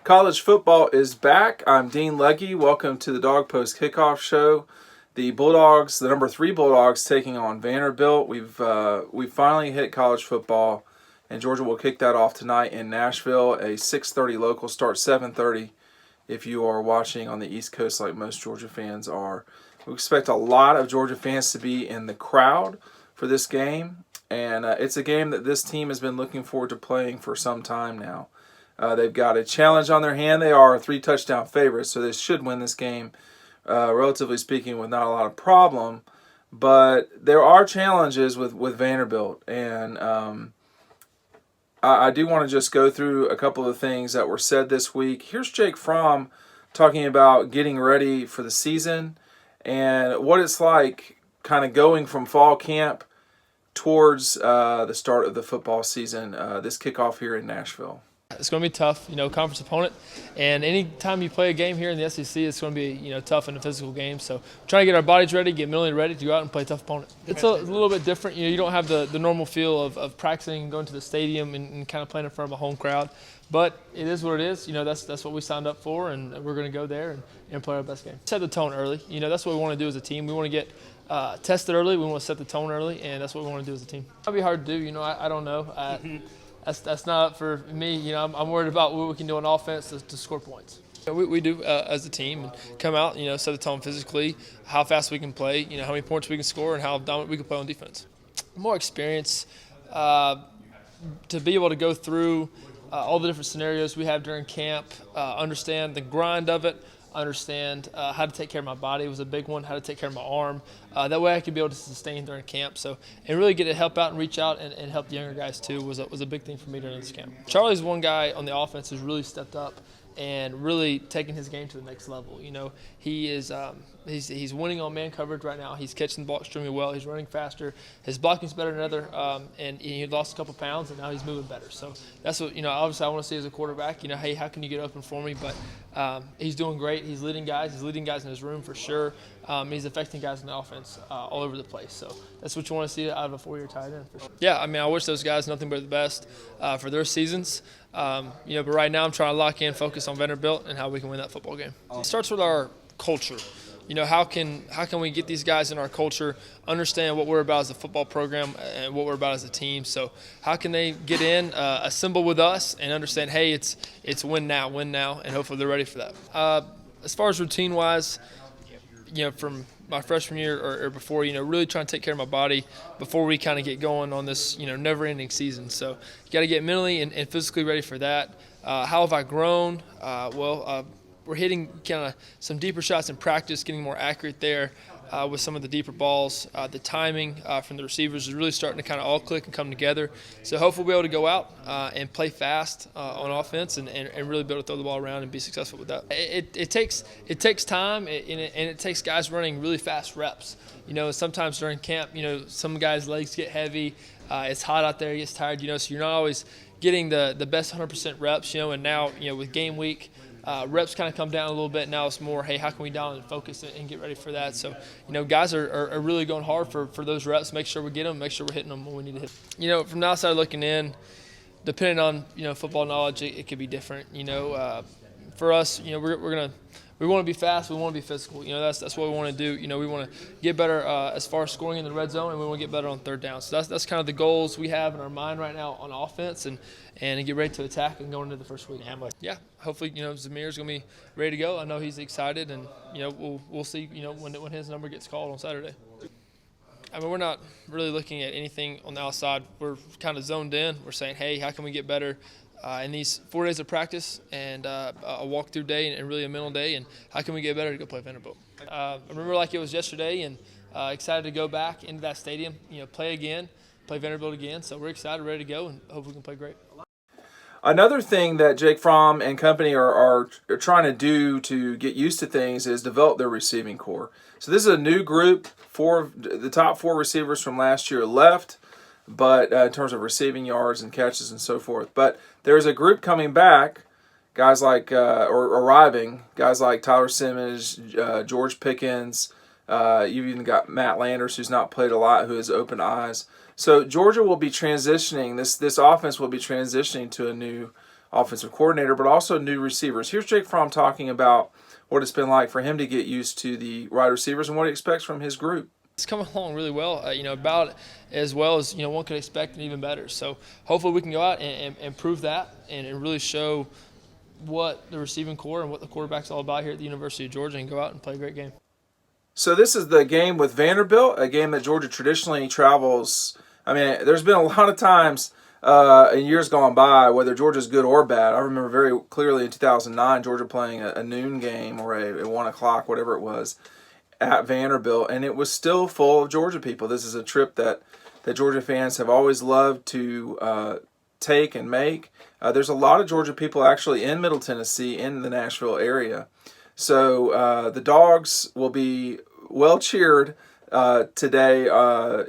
College football is back. I'm Dean Legge. Welcome to the Dawg Post kickoff show. The Bulldogs, the number 3 Bulldogs, taking on Vanderbilt. We've finally hit college football, and Georgia will kick that off tonight in Nashville. A 6:30 local start, 7:30 if you are watching on the East Coast like most Georgia fans are. We expect a lot of Georgia fans to be in the crowd for this game, and it's a game that this team has been looking forward to playing for some time now. They've got a challenge on their hand. They are a 3-touchdown favorite, so they should win this game, relatively speaking, with not a lot of problem. But there are challenges with Vanderbilt, and I do want to just go through a couple of things that were said this week. Here's Jake Fromm talking about getting ready for the season and what it's like kind of going from fall camp towards the start of the football season, this kickoff here in Nashville. It's going to be tough, conference opponent, and anytime you play a game here in the SEC, it's going to be, tough in a physical game. So trying to get our bodies ready, get mentally ready to go out and play a tough opponent. It's a little bit different. You don't have the normal feel of practicing and going to the stadium and kind of playing in front of a home crowd. But it is what it is. That's what we signed up for, and we're going to go there and play our best game. Set the tone early. That's what we want to do as a team. We want to get tested early. We want to set the tone early, and that's what we want to do as a team. It'll be hard to do. I don't know. That's not up for me. I'm worried about what we can do on offense to score points. We do as a team and come out, set the tone physically, how fast we can play, how many points we can score, and how dominant we can play on defense. More experience to be able to go through all the different scenarios we have during camp, understand the grind of it, understand how to take care of my body was a big one, how to take care of my arm. That way I could be able to sustain during camp. So, and really get to help out and reach out and help the younger guys too was a big thing for me during this camp. Charlie's one guy on the offense who's really stepped up and really taking his game to the next level. He is he's winning on man coverage right now. He's catching the ball extremely well. He's running faster. His blocking's better than other, and he lost a couple pounds, and now he's moving better. So that's what obviously I want to see as a quarterback. Hey, how can you get open for me? But he's doing great. He's leading guys. He's leading guys in his room for sure. He's affecting guys in the offense all over the place. So that's what you want to see out of a 4-year tight end for sure. Yeah, I wish those guys nothing but the best for their seasons. But right now I'm trying to lock in, focus on Vanderbilt and how we can win that football game. It starts with our culture. How can we get these guys in our culture, understand what we're about as a football program and what we're about as a team. So how can they get in, assemble with us, and understand, hey, it's win now, and hopefully they're ready for that. As far as routine-wise, from my freshman year or before, really trying to take care of my body before we kind of get going on this, never-ending season. So you got to get mentally and physically ready for that. How have I grown? We're hitting kind of some deeper shots in practice, getting more accurate there with some of the deeper balls. The timing from the receivers is really starting to kind of all click and come together. So hopefully we'll be able to go out and play fast on offense and really be able to throw the ball around and be successful with that. It takes time, and it takes guys running really fast reps. Sometimes during camp, some guys' legs get heavy. It's hot out there, he gets tired, so you're not always getting the best 100% reps, and now, with game week, reps kind of come down a little bit. Now it's more, hey, how can we dial and focus and get ready for that? So, guys are really going hard for those reps. Make sure we get them. Make sure we're hitting them when we need to hit. From the outside looking in, depending on football knowledge, it could be different. For us, we want to be fast. We want to be physical. That's what we want to do. We want to get better as far as scoring in the red zone, and we want to get better on third down. So that's kind of the goals we have in our mind right now on offense, and get ready to attack and go into the first week. Yeah, hopefully Zamir's going to be ready to go. I know he's excited, and we'll see when his number gets called on Saturday. We're not really looking at anything on the outside. We're kind of zoned in. We're saying, hey, how can we get better in these 4 days of practice and a walkthrough day and really a mental day, and how can we get better to go play Vanderbilt? I remember like it was yesterday, and excited to go back into that stadium, play again, play Vanderbilt again. So we're excited, ready to go, and hope we can play great. Another thing that Jake Fromm and company are trying to do to get used to things is develop their receiving core. So this is a new group. The top 4 receivers from last year left, but in terms of receiving yards and catches and so forth. But there's a group coming back, guys like or arriving, guys like Tyler Simmons, George Pickens. You've even got Matt Landers, who's not played a lot, who has open eyes. So Georgia will be transitioning. This offense will be transitioning to a new offensive coordinator, but also new receivers. Here's Jake Fromm talking about what it's been like for him to get used to the wide receivers and what he expects from his group. It's coming along really well, about as well as one could expect, and even better. So hopefully we can go out and prove that and really show what the receiving core and what the quarterback's all about here at the University of Georgia, and go out and play a great game. So this is the game with Vanderbilt, a game that Georgia traditionally travels. I mean, there's been a lot of times in years gone by, whether Georgia's good or bad. I remember very clearly in 2009, Georgia playing a noon game or a 1 o'clock, whatever it was, at Vanderbilt, and it was still full of Georgia people. This is a trip that Georgia fans have always loved to take and make. There's a lot of Georgia people actually in Middle Tennessee, in the Nashville area. So the Dogs will be well cheered today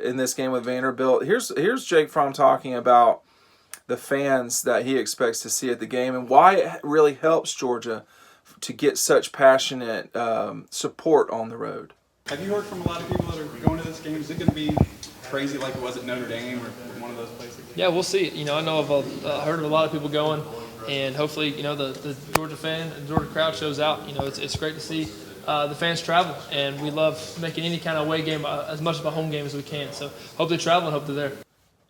in this game with Vanderbilt. Here's Jake Fromm talking about the fans that he expects to see at the game and why it really helps Georgia to get such passionate support on the road. Have you heard from a lot of people that are going to this game? Is it going to be crazy like it was at Notre Dame or one of those places? Yeah, we'll see. I know I've heard of a lot of people going, and hopefully, the Georgia fan and Georgia crowd shows out. It's great to see the fans travel, and we love making any kind of away game as much of a home game as we can. So hope they travel and hope they're there.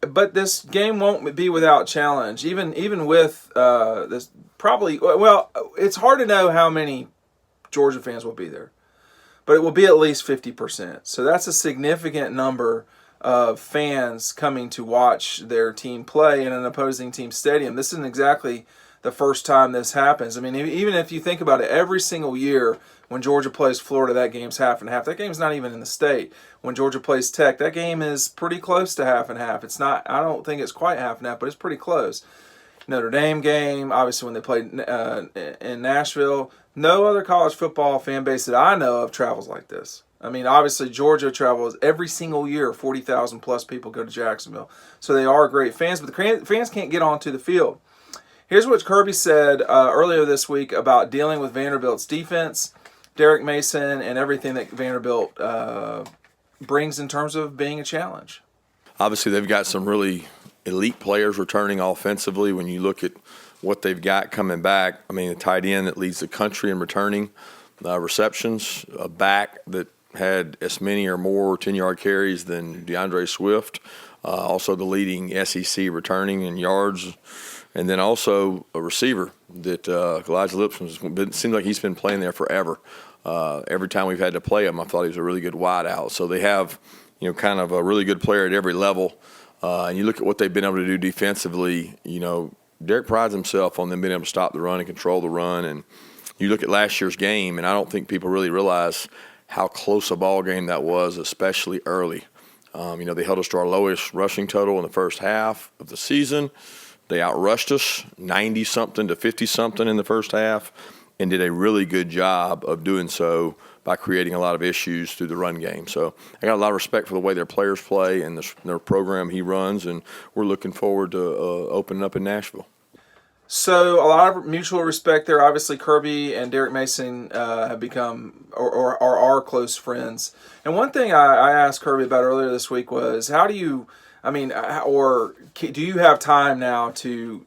But this game won't be without challenge. Even with this, probably, well, it's hard to know how many Georgia fans will be there, but it will be at least 50%. So that's a significant number of fans coming to watch their team play in an opposing team's stadium. This isn't exactly the first time this happens. I mean, even if you think about it, every single year when Georgia plays Florida, that game's half and half. That game's not even in the state. When Georgia plays Tech, that game is pretty close to half and half. It's not, I don't think it's quite half and half, but it's pretty close. Notre Dame game, obviously when they played in Nashville, no other college football fan base that I know of travels like this. I mean, obviously Georgia travels every single year. 40,000 plus people go to Jacksonville. So they are great fans, but the fans can't get onto the field. Here's what Kirby said earlier this week about dealing with Vanderbilt's defense, Derek Mason, and everything that Vanderbilt brings in terms of being a challenge. Obviously, they've got some really elite players returning offensively. When you look at what they've got coming back, I mean, a tight end that leads the country in returning receptions, a back that had as many or more 10-yard carries than DeAndre Swift, also the leading SEC returning in yards, and then also a receiver that Elijah Lipscomb seems like he's been playing there forever. Every time we've had to play him, I thought he was a really good wideout. So they have, kind of a really good player at every level. And you look at what they've been able to do defensively. Derek prides himself on them being able to stop the run and control the run. And you look at last year's game, and I don't think people really realize how close a ball game that was, especially early. They held us to our lowest rushing total in the first half of the season. They outrushed us 90-something to 50-something in the first half and did a really good job of doing so by creating a lot of issues through the run game. So I got a lot of respect for the way their players play and their program he runs, and we're looking forward to opening up in Nashville. So a lot of mutual respect there. Obviously, Kirby and Derek Mason have become or are close friends. And one thing I asked Kirby about earlier this week was, how do you – do you have time now to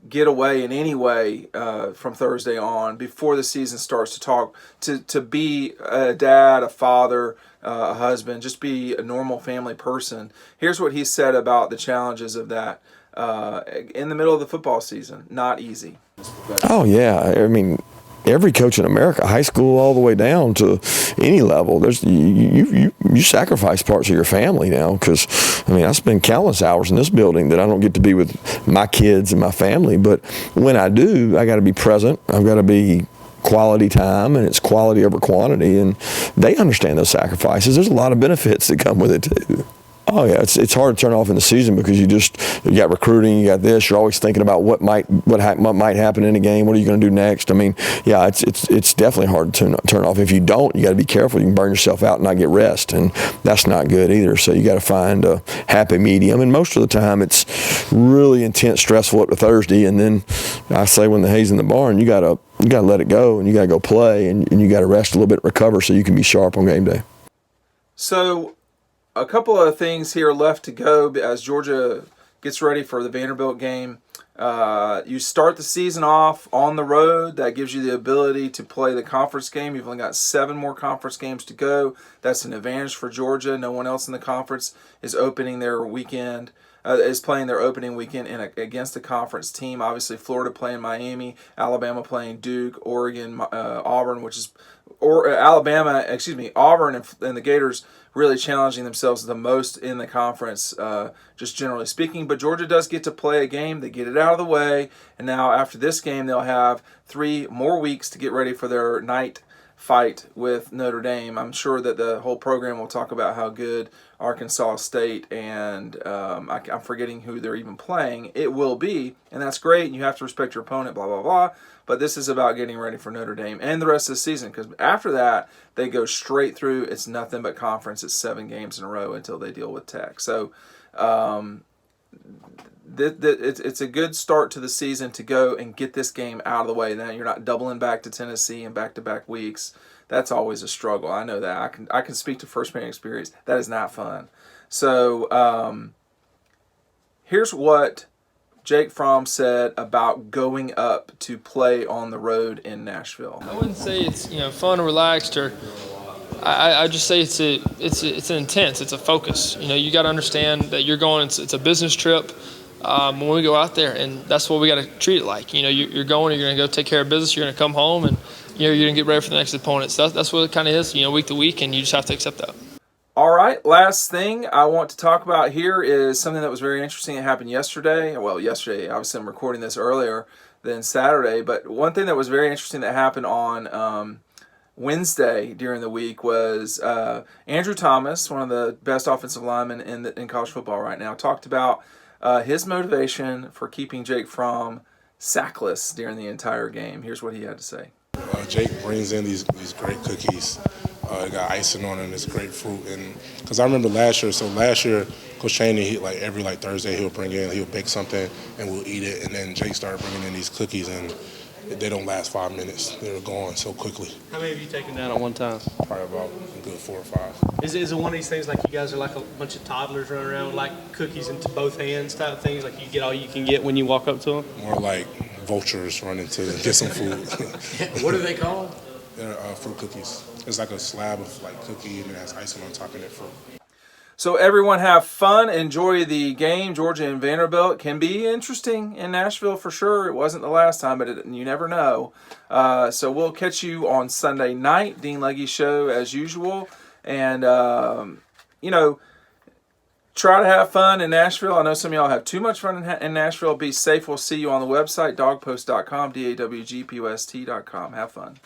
get away in any way from Thursday on before the season starts to be a dad, a father, a husband, just be a normal family person? Here's what he said about the challenges of that in the middle of the football season. Not easy. Oh, yeah. I mean, every coach in America, high school all the way down to any level, there's you sacrifice parts of your family now, because I spend countless hours in this building that I don't get to be with my kids and my family, but when I do, I got to be present. I've got to be quality time, and it's quality over quantity, and they understand those sacrifices. There's a lot of benefits that come with it too. Oh yeah, it's hard to turn off in the season because you got recruiting, you got this. You're always thinking about what might happen in a game. What are you going to do next? Yeah, it's definitely hard to turn off. If you don't, you got to be careful. You can burn yourself out and not get rest, and that's not good either. So you got to find a happy medium. And most of the time, it's really intense, stressful up to Thursday, and then I say when the hay's in the barn, you got to let it go, and you got to go play, and you got to rest a little bit, recover, so you can be sharp on game day. So, a couple of things here left to go as Georgia gets ready for the Vanderbilt game. You start the season off on the road. That gives you the ability to play the conference game. You've only got 7 more conference games to go. That's an advantage for Georgia. No one else in the conference is opening their weekend. Is playing their opening weekend against a conference team. Obviously, Florida playing Miami, Alabama playing Duke, Oregon, Auburn, Auburn and the Gators really challenging themselves the most in the conference, just generally speaking. But Georgia does get to play a game. They get it out of the way, and now after this game, they'll have 3 more weeks to get ready for their night fight with Notre Dame. I'm sure that the whole program will talk about how good Arkansas State and I'm forgetting who they're even playing. It will be, and that's great. You have to respect your opponent, blah, blah, blah. But this is about getting ready for Notre Dame and the rest of the season, because after that, they go straight through. It's nothing but conference. It's 7 games in a row until they deal with Tech. So it's a good start to the season to go and get this game out of the way. Now you're not doubling back to Tennessee and back-to-back weeks. That's always a struggle. I know that. I can speak to first-hand experience. That is not fun. So here's what Jake Fromm said about going up to play on the road in Nashville. I wouldn't say it's fun or relaxed, or I just say it's an intense. It's a focus. You got to understand that you're going. It's a business trip. When we go out there, and that's what we got to treat it like. You're going. You're going to go take care of business. You're going to come home, and you're going to get ready for the next opponent. So that's what it kind of is. Week to week, and you just have to accept that. All right, last thing I want to talk about here is something that was very interesting that happened yesterday. Well, yesterday, obviously I'm recording this earlier than Saturday, but one thing that was very interesting that happened on Wednesday during the week was Andrew Thomas, one of the best offensive linemen in college football right now, talked about his motivation for keeping Jake Fromm sackless during the entire game. Here's what he had to say. Jake brings in these great cookies. It got icing on it. It's grapefruit, and because I remember last year. So last year, Coach Chaney, every Thursday he'll bake something, and we'll eat it. And then Jake started bringing in these cookies, and they don't last 5 minutes. They were gone so quickly. How many have you taken down at one time? Probably about a good 4 or 5. Is it one of these things like you guys are like a bunch of toddlers running around with like cookies into both hands type things? Like you get all you can get when you walk up to them? More like vultures running to get some food. What are they called? They're fruit cookies. It's like a slab of cookie, and it has icing on top of it. Fruit. So everyone have fun, enjoy the game. Georgia and Vanderbilt can be interesting in Nashville for sure. It wasn't the last time, but you never know. So we'll catch you on Sunday night, Dean Legge Show as usual. And, try to have fun in Nashville. I know some of y'all have too much fun in Nashville. Be safe. We'll see you on the website, dawgpost.com, DAWGPOST.com. Have fun.